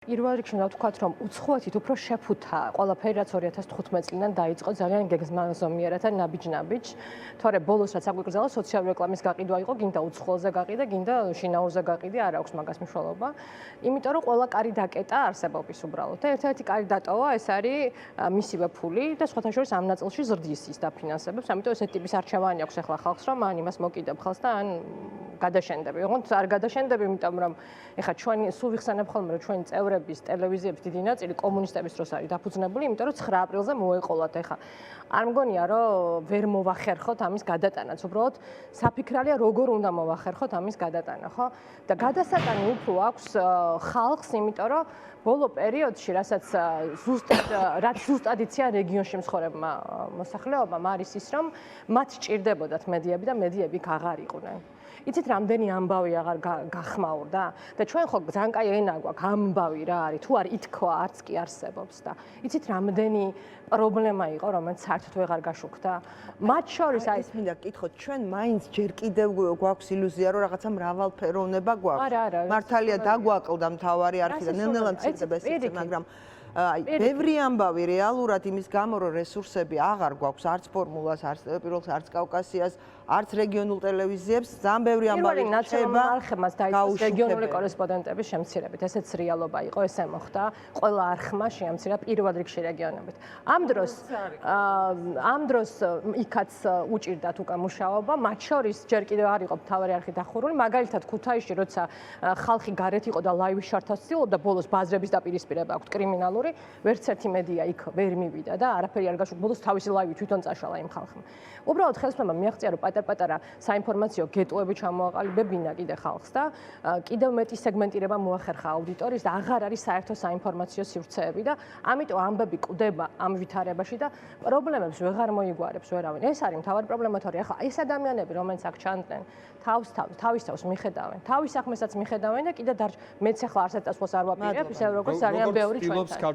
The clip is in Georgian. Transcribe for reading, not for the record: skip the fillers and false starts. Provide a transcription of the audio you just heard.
პირველ რიგში უნდა ვთქვათ, რომ უცხოეთით უფრო შეფუთა ყველაფერი, რაც 2015 წლიდან დაიწყო ძალიან გეგმაზომიერად და ნაბიჯ-ნაბიჯ. თორე ბოლოს რაც აგვიკრძალა სოციალური რეკლამის გაყიდვა იყო, გინდა უცხოელზე გაყიდე, გინდა შინაურზე გაყიდე, არ აქვს მაგას მნიშვნელობა. იმიტომ რომ ყველა კარი დაკეტა არსებობის უბრალოდ და ერთ-ერთი კარი დატოვა, ეს არის მისივე ფული და სხვათა შორის ამ ნაწილში ზრდის ის დაფინანსებებს. ამიტომ ესეთი ტიპის არჩევანი აქვს ახლა ხალხს, რომ ან იმას მოკიდებ ხალხს და ან გადაშენდები. ოღონდ არ გადაშენდები, იმიტომ რომ ეხლა ჩვენ სულ ვიხსენებ ხოლმე, რომ ჩვენი წევრების ტელევიზიების დიდი ნაწილი კომუნისტების დროს არის დაფუძნებული, იმიტომ რომ 9 აპრილზე მოეყოლათ. ეხლა არ მგონია, რომ ვერ მოვახერხოთ ამის გადატანაც. უბრალოდ საფიქრალია, როგორ უნდა მოვახერხოთ ამის გადატანა, ხო? და გადასატანი უფრო აქვს ხალხს, იმიტომ რომ ბოლო პერიოდში, რასაც ზუსტად იციან რეგიონში მცხოვრებმა მოსახლეობამ, არის ის, რომ მათ სჭირდებოდათ მედიები და მედიები იქ აღარ იყვნენ. იცით, რამდენი ამბავი აღარ გახმაურდა და ჩვენ ხო ძალიან კაი ენა გვაქვს, ამბავი რა არის, თუ არ ითქვა, არც კი არსებობს და იცით, რამდენი პრობლემა იყო, რომელიც საერთოდ ვეღარ გაშუქდა. მათ შორის აი ეს მინდა გკითხოთ, ჩვენ მაინც ჯერ კიდევ გვაქვს ილუზია, რომ რაღაცა მრავალფეროვნება გვაქვს. მართალია დაგვაკლდა მთავარი არხი და ნელ-ნელა მცირდება ეს სივრცე, მაგრამ აი ბევრი ამბავი რეალურად იმის გამო, რომ რესურსები აღარ გვაქვს არც ფორმულას, არც პირველს, არც კავკასიას, არც რეგიონულ ტელევიზიებს, ძალიან ბევრი ამბავი რჩება. ნაციონალურ არხებას დაიწყოს რეგიონული კორესპონდენტების შემცირებით. ესეც რეალობა იყო, ესე მოხდა. ყველა არხმა შეამცირა პირველ რიგში რეგიონებით. ამ დროს იქაც უჭირდათ უკვე მუშაობა, მათ შორის ჯერ კიდევ არ იყო მთავარი არხი დახურული, მაგალითად ქუთაისში, როცა ხალხი გარეთ იყო და ლაივის შართავს ცდილობდა, ბოლოს ბაზრების დაპირისპირება აქვს კრიმინალური, ვერც ერთი მედია იქ ვერ მივიდა და არაფერი არ გაშუქდა, ბოლოს თავისი ლაივი თვითონ წაშალა იმ ხალხმა. უბრალოდ ხელისუფლებამ მიაღწია, რომ პატარ-პატარა საინფორმაციო გეტოები ჩამოაყალიბებინა კიდე ხალხს და კიდევ მეტი სეგმენტირება მოახერხა აუდიტორიის და აღარ არის საერთო საინფორმაციო სივრცეები და ამიტომ ამბები კვდება ამ ვითარებაში და პრობლემებს ვეღარ მოიგგვარებს ვერავინ. ეს არის მთავარი პრობლემა, თორე ახლა ეს ადამიანები, რომელსაც აქ ჩანდნენ, თავის თავს მიხედავენ, თავის საქმესაც მიხედავენ და კიდე მეც ახლა არსად დასვას არ ვაპირებ, ისე როგორც ძალიან ბევრი ჩვენთან.